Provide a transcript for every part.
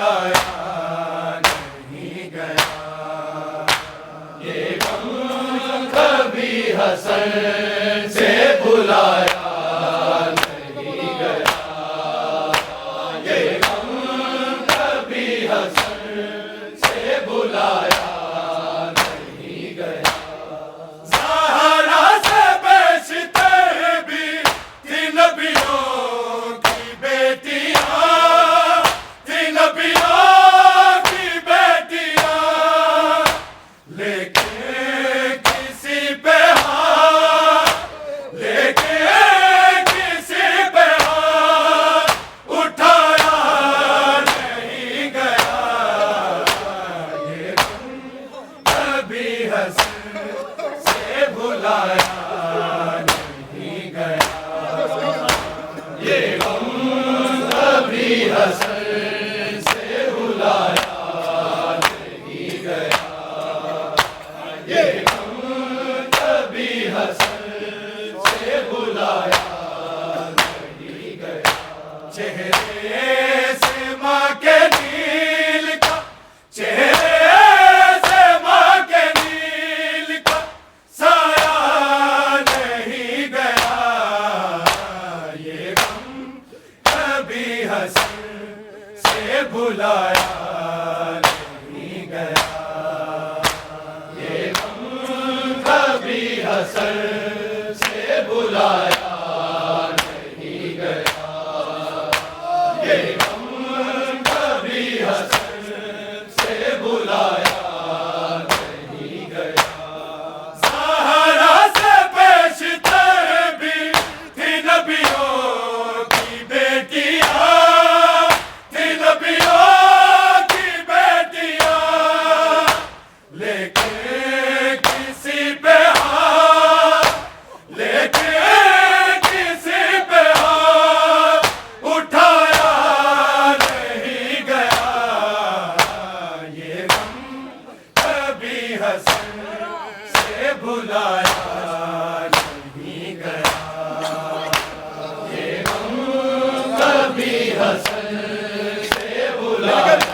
بلایا نہیں گیا، یہ غم کبھی حسن سے بلایا نہیں گیا، یہ غم کبھی حسن سے بلایا نہیں گیا۔ سہارا سے بیشتر بھی تھی نبیوں کی بیٹیاں، تھی نبیوں کی بیٹیاں، لیکن کسی پہ ہاتھ، لیکن کسی پہ ہاتھ اٹھایا نہیں گیا، یہ غم کبھی حسن سے بلایا نہیں گیا، یہ غم کبھی حسن سے بلایا نہیں گیا، یہ غم کبھی حسن سے بلایا نہیں گیا۔ چہرے سے ماں کے نیل کا، چہرے سے ماں کے نیل کا سایہ نہیں گیا، یہ غم کبھی حسن سے بلایا نہیں گیا، یہ غم کبھی حسن سے بلایا نہیں گیا، یہ غم کبھی حسن سے بلایا نہیں گیا۔ سہارا سے بیشتر بھی تھی نبیوں کی بیٹیاں، تھی نبیوں کی بیٹیاں، لیکن کسی پہ ہاتھ، لیکن کسی پہ ہاتھ اٹھایا نہیں گیا، یہ غم کبھی حسن سے بلایا نہیں گیا، یہ غم کبھی حسن سے بلایا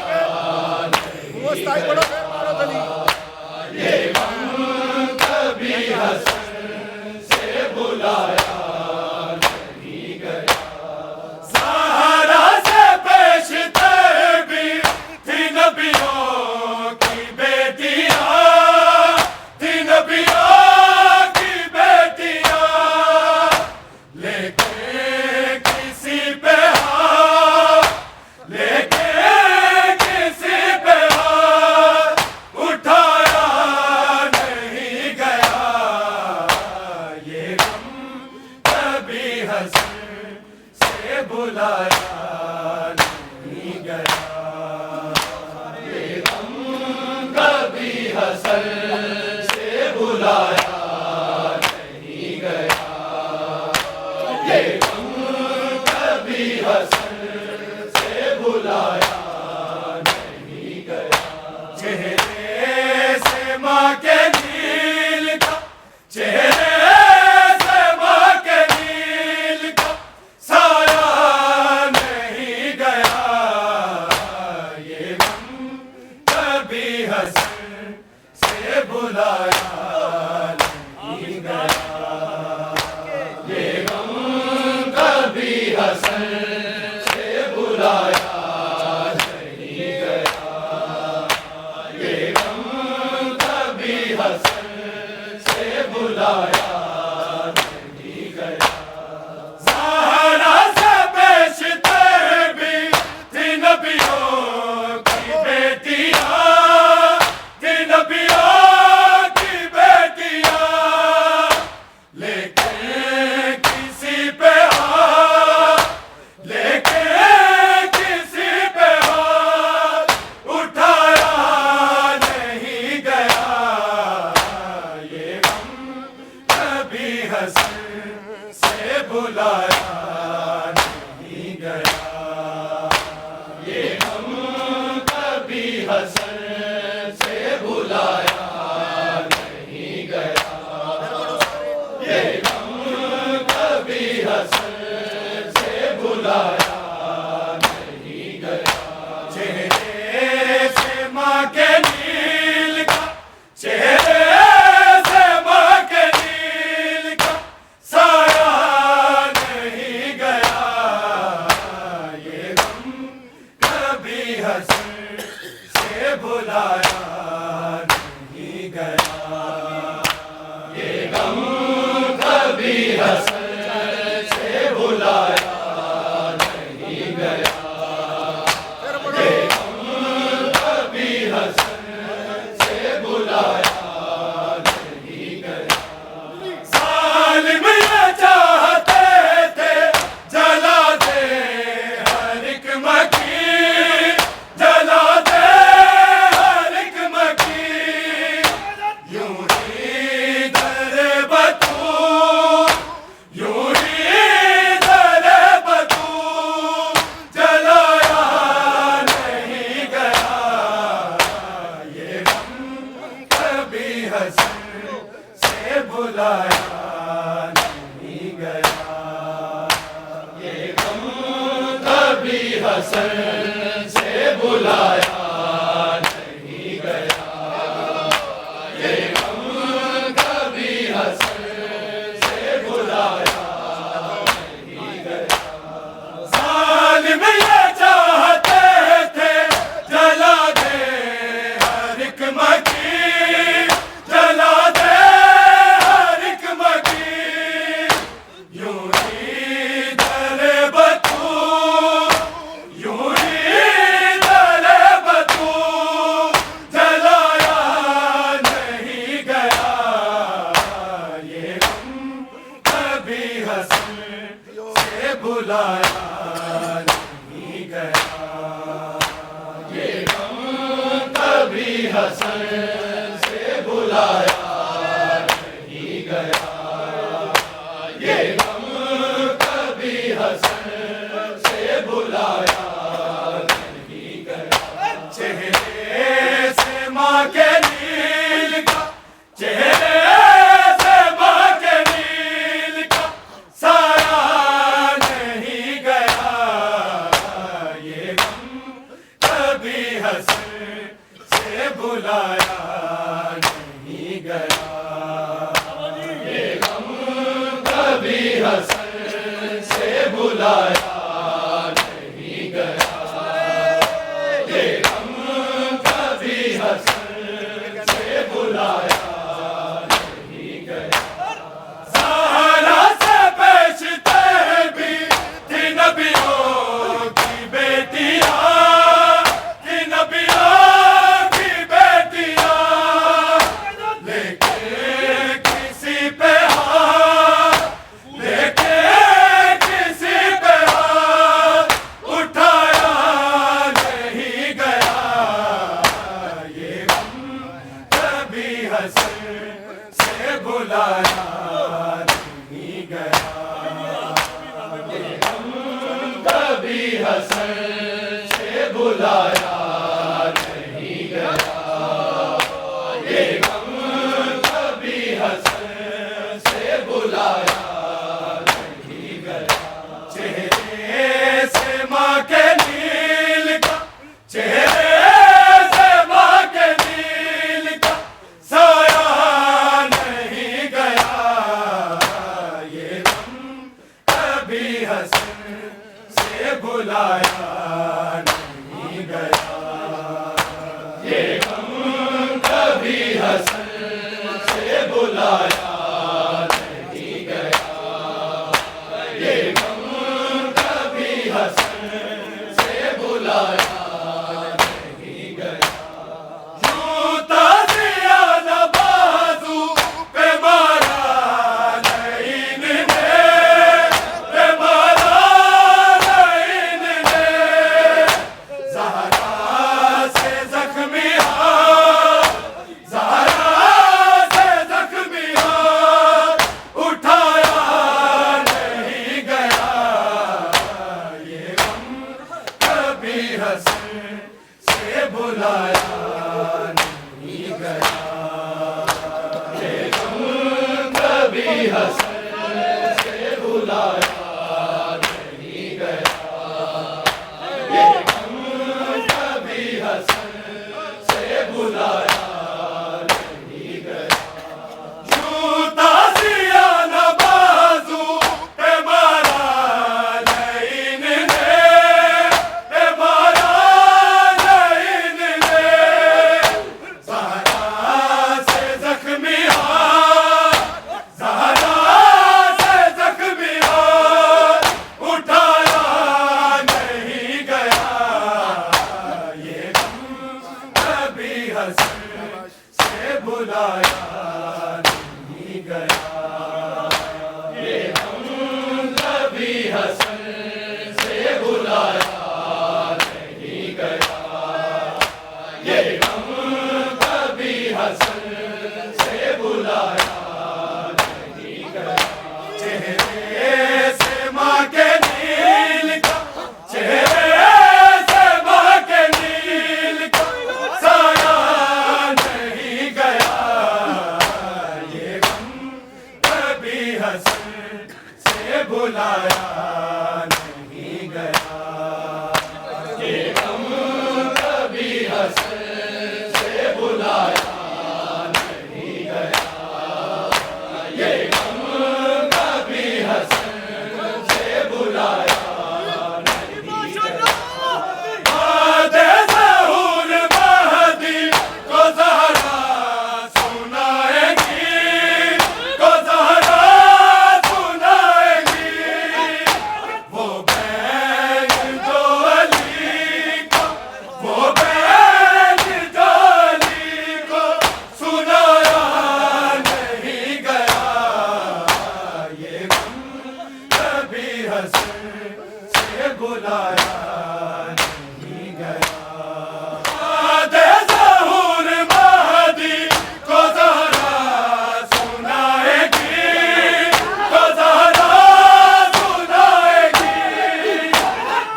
نہیں گیا، یہ غم کبھی حسن سے بلایا نہیں گیا۔ سہارا سے بیشتر بھی تھی نبیوں کی بیٹیاں، تھی نبیوں کی بیٹیاں، لیکن کسی پہ ہاتھ، لیکن کسی پہ ہاتھ اٹھایا نہیں گیا، یہ غم کبھی حسن سے بلایا نہیں گیا، یہ غم کبھی حسن سے بلایا نہیں گیا، یہ غم کبھی حسن سے بلایا نہیں گیا۔ چہرے سے ماں کے نیل کا، چہرے سے ماں کے نیل کا سایہ نہیں گیا، یہ غم کبھی حسن سے بلایا نہیں گیا، یہ غم کبھی حسن سے بلایا نہیں گیا، یہ غم کبھی حسن سے بلایا نہیں گیا۔ سہارا سے بیشتر بھی تھی نبیوں کی بیٹیاں، تھی نبیوں کی بیٹیاں، لیکن کسی پہ ہاتھ، لیکن کسی پہ ہاتھ اٹھایا نہیں گیا، یہ غم کبھی حسن سے بلایا نہیں گیا، یہ غم کبھی حسن سے بلایا نہیں گیا، یہ غم کبھی حسن سے بلایا نہیں گیا۔ چہرے کبھی حسن سے بلایا نہیں گیا، یہ غم کبھی حسن سے بلایا نہیں گیا۔ ظالم یہ چاہتے تھے جلا دے ہر ایک مکی، جلا دے ہر ایک مکی، یوں ہی در بطور، یوں ہی در بطور جلایا نہیں گیا، یہ غم کبھی حسن سے بلایا نہیں گیا، یہ غم کبھی حسن سے بلایا نہیں گیا، یہ غم کبھی حسن سے بلایا نہیں گیا۔ چہرے سے ماں کے نیل کا، چہرے سے ماں کے نیل کا سایہ نہیں گیا، یہ غم کبھی حسن سے بلایا نہیں گیا، یہ غم کبھی حسن سے بلایا نہیں گیا، یہ غم کبھی حسن سے بلایا نہیں گیا۔ سہارا سے بیچتے بھی تھی نبیوں کی بیٹیاں، تھی نبیوں کی بیٹیاں، لیکن کسی پہ ہاتھ، لیکن کسی پہ ہاتھ اٹھایا نہیں گیا، یہ غم کبھی حسن سے بلایا نہیں گیا، یہ غم کبھی حسن سے بلایا نہیں گیا، یہ غم کبھی حسن سے بلایا نہیں گیا۔ چہرے سے ماں کے نیل کا، چہرے سے ماں کے نیل کا سایہ نہیں گیا، یہ غم کبھی حسن سے بلایا نہیں گیا، یہ غم کبھی حسن سے بلایا نہیں گیا، یہ غم کبھی حسن سے بلایا نہیں گیا۔ یوں تازیانہ بازو پہ مارا لعین نے، پہ مارا لعین نے، زہرا سے زخمی ہاتھ، زہرا سے زخمی ہاتھ اٹھایا نہیں گیا، یہ غم حسن سے بلایا نہیں گیا دے ظہور مہدی کو زہرا سنائے گی کو زہرا سنائے گی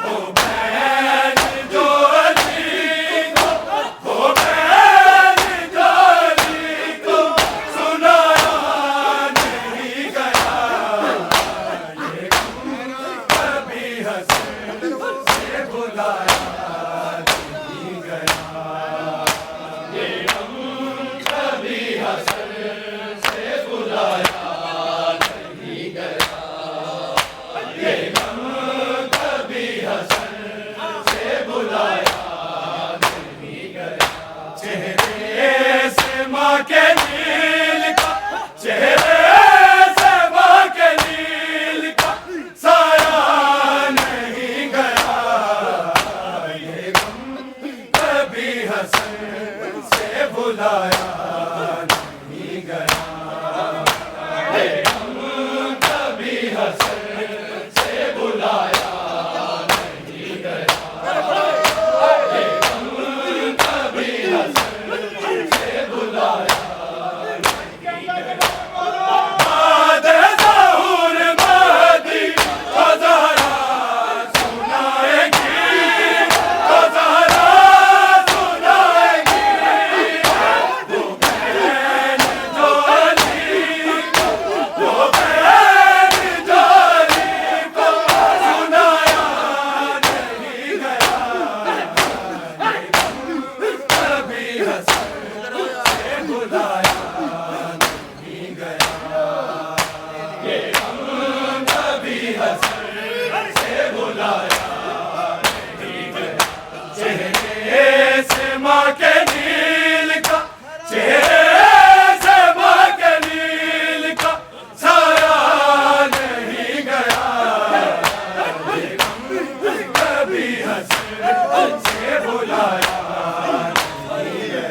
وہ بہن جو علی کو وہ بہن جو علی کو سنایا نہیں گیا یہ کبھی حسن سے بلایا نہیں گیا یہ کبھی حسن سے بلایا نہیں گیا یہ کبھی حسن سے بلایا نہیں گیا چہرے سے ماں کے نیل کا چہرے سے ماں کے نیل کا سایہ نہیں گیا یہ کبھی حسن سے بلایا نہیں گیا یہ کبھی حسن سے بلایا نہیں گیا یہ کبھی حسن سے بلایا دے ظہور مہدی کو زہرا سنائے گی کو زہرا سنائے گی وہ بہن جو علی کو وہ بہن جو علی کو سنایا نہیں گیا کبھی حسن سے بلایا نہیں گیا یہ کبھی حسن سے بلایا نہیں گیا چہرے سے ماں کے نیل کا چہرے سے ماں کے نیل کا سایہ نہیں گیا یہ کبھی حسن سے بلایا نہیں گیا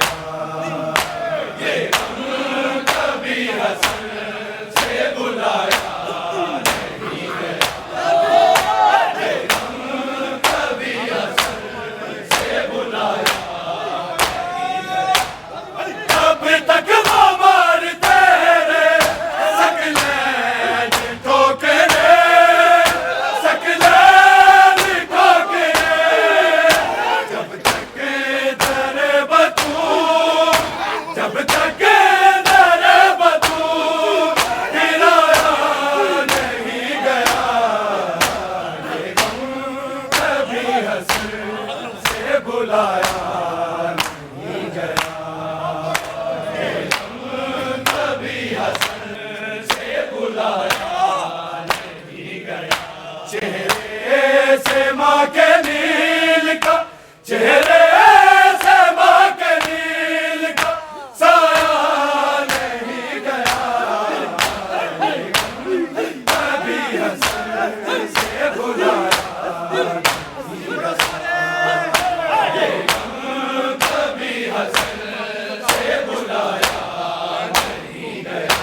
یہ کبھی حسن سے بلایا نہیں گیا یہ کبھی حسن سے بلایا کب تک وہ مارتے رہے سکلین ٹھوکرے سکلین ٹھوکرے جب تک در بطور جب تک در بطور ہلایا نہیں گیا یہ کبھی حسن سے بلایا نہیں گیا یہ کبھی حسن سے بلایا نہیں گیا چہرے سے ماں کے نیل کا چہرے سے ماں کے نیل کا سایہ نہیں گیا یہ کبھی حسن سے بلایا نہیں گیا یہ کبھی حسن سے بلایا نہیں گیا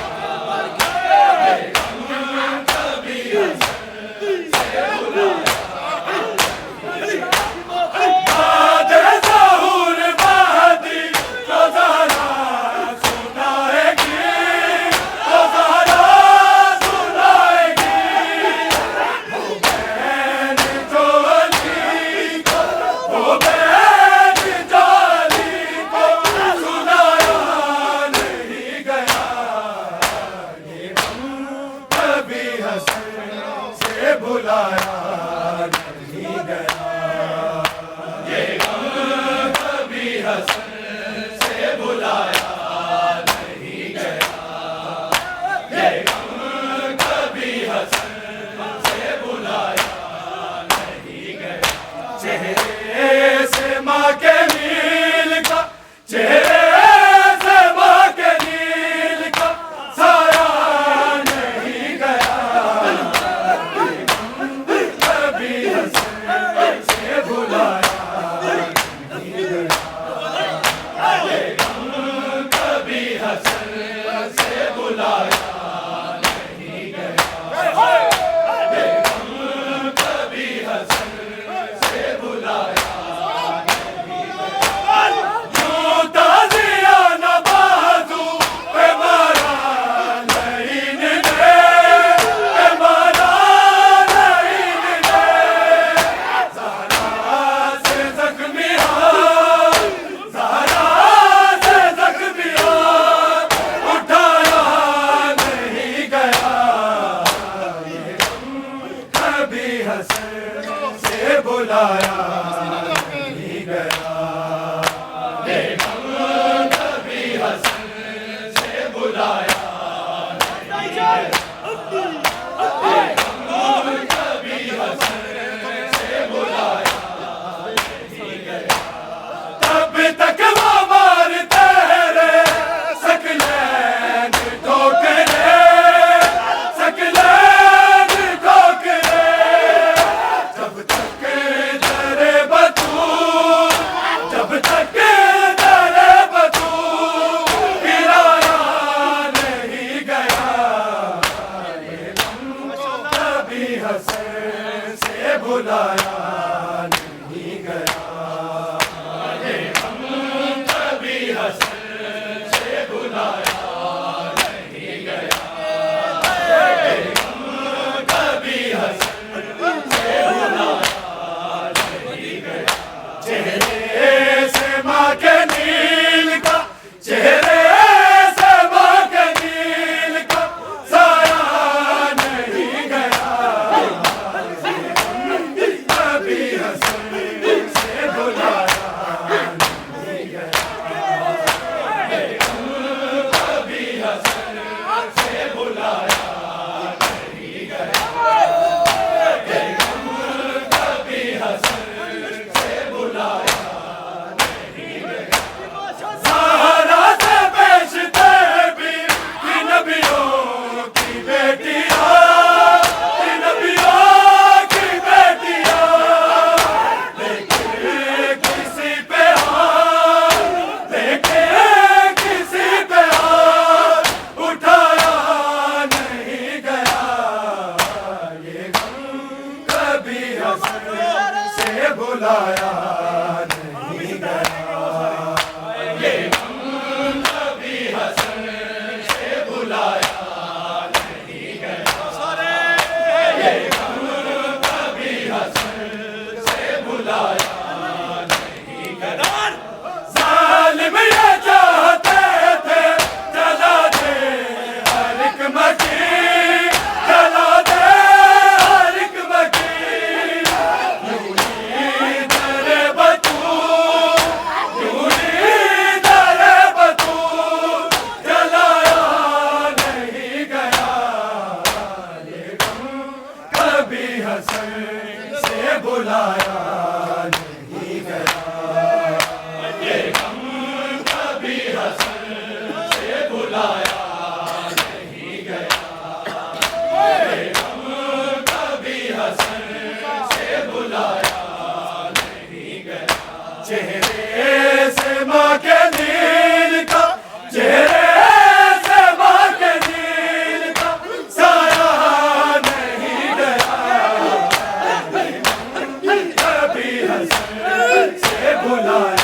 یہ کبھی حسن سے بلایا دے ظہور مہدی کو زہرا سنائے گی کو زہرا سنائے گی وہ بہن جو علی کو وہ بہن جو علی کو سنایا نہیں گیا یہ کبھی حسن سے بلایا نہیں گیا یہ کبھی حسن سے بلایا نہیں گیا یہ کبھی حسن سے بلایا نہیں گیا چہرے سے ماں کے نیل کا چہرے سے ماں کے نیل کا سایہ نہیں گیا کبھی حسن سے بلایا نہیں گیا، یہ غم کبھی حسن سے بلایا نہیں گیا، یہ غم کبھی حسن سے بلایا نہیں گیا، تب تک وہ مارتے رہے سکلین ٹھوکرے، سکلین ٹھوکرے، جب تک در بطور، جب تک در بطور گرایا نہیں گیا، یہ غم کبھی حسن سے بلایا نہیں گیا، یہ غم کبھی حسن سے بلایا نہیں گیا، یہ غم کبھی حسن سے بلایا نہیں گیا، چہرے سے ماں کے نیل کا، چہرے سے ماں کے نیل کا سایہ نہیں گیا، کبھی حسن سے بلایا نہیں گیا، یہ غم کبھی حسن سے بلایا نہیں گیا، یہ غم کبھی حسن سے بلایا نہیں گیا، سہارا سے بیچتے بھی کہ نبیوں کی بیٹیاں، کہ نبیوں کی بیٹیاں، لیکن کسی پہ ہاتھ، لیکن کسی پہ ہاتھ اٹھایا نہیں گیا، یہ غم کبھی حسن سے بلایا نہیں گیا، یہ غم کبھی حسن سے بلایا نہیں گیا، یہ غم کبھی حسن سے بلایا نہیں گیا، ظالم یہ چاہتے تھے جلا دے ہر ایک مکی، جلا دے ہر ایک مکی، یوں ہی در بطور، یوں ہی در بطور جلایا نہیں گیا، یہ غم کبھی حسن سے بلایا نہیں گیا، یہ غم کبھی حسن سے بلایا نہیں گیا، یہ غم کبھی حسن سے بلایا نہیں گیا، چہرے سے ماں کے نیل کا، چہرے سے ماں کے نیل کا سایہ نہیں گیا، کبھی حسن سے بلایا